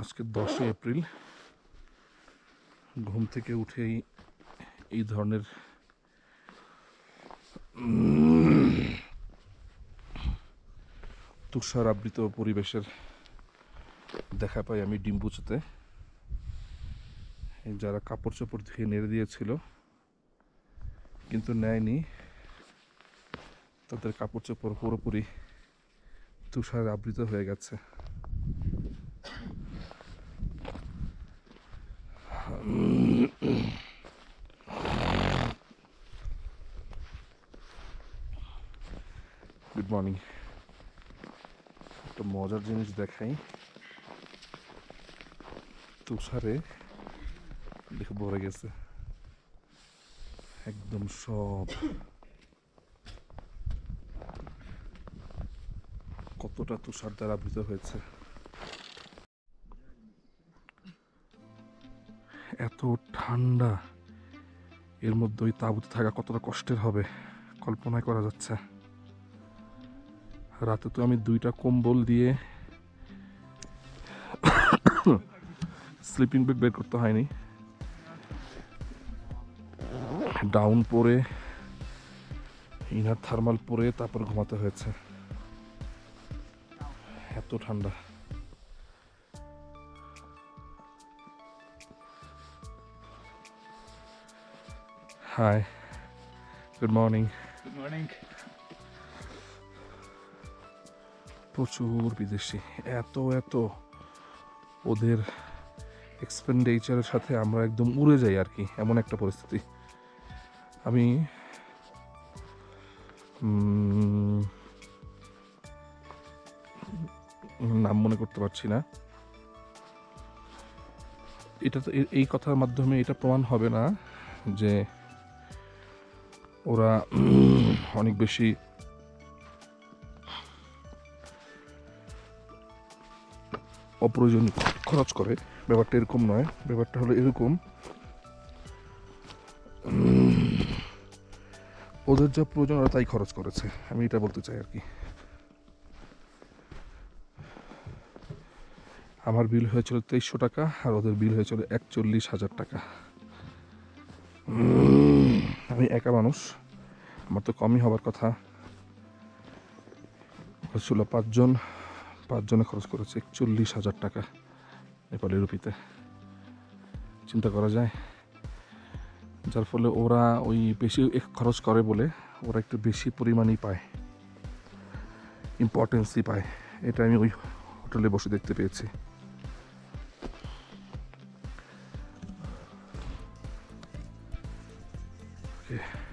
আজকে 10 এপ্রিল ঘুম থেকে উঠেই এই ধরনের তুষার আবৃত পরিবেশের দেখা পাই আমি ডিম্বুচতে। যারা কাপড় চোপড় ধুয়ে নেড়ে দিয়েছিল কিন্তু নেয়নি, তাদের কাপড় চোপড় পুরোপুরি তুষার আবৃত হয়ে গেছে। Good morning. একটা মজার জিনিস দেখাই, তুষারে দেখে ভরে গেছে একদম সব। কতটা তুষার দ্বারা আবৃত হয়েছে। এত ঠান্ডা, এর মধ্যে ওই তাঁবুতে থাকা কতটা কষ্টের হবে কল্পনাই করা যাচ্ছে। রাতে তো আমি 2টা কম্বল দিয়ে স্লিপিং ব্যাগ বের করতে হয়নি, ডাউন পরে ইনার থার্মাল পরে তারপর ঘুমাতে হয়েছে, এত ঠান্ডা। Hi, good morning. Good morning. প্রচুর বিদেশি, এত ওদের এক্সপেন্ডিচারের সাথে আমরা একদম উড়ে যাই আর কি, এমন একটা পরিস্থিতি। আমি নাম মনে করতে পারছি না। এটা তো এই কথার মাধ্যমে এটা প্রমাণ হবে না যে ওরা অনেক বেশি অপ্রয়োজনীয় খরচ করে, ব্যাপারটা এরকম নয়। ব্যাপারটা হলো এরকম, ওদের যা প্রয়োজন ওরা তাই খরচ করেছে, আমি এটা বলতে চাই আর কি। আমার বিল হয়েছিল 2300 টাকা আর ওদের বিল হয়েছিল 41,000 টাকা। আমি একা মানুষ, আমার তো কমই হবার কথা। হচ্ছিল 5 জন, 5 জনে খরচ করেছে 41,000 টাকা নেপালি রুপিতে। চিন্তা করা যায়। যার ফলে ওরা ওই বেশি খরচ করে বলে ওরা একটু বেশি পরিমাণই পায়, ইম্পর্টেন্সই পায়। এটা আমি ওই হোটেলে বসে দেখতে পেয়েছি। Okay.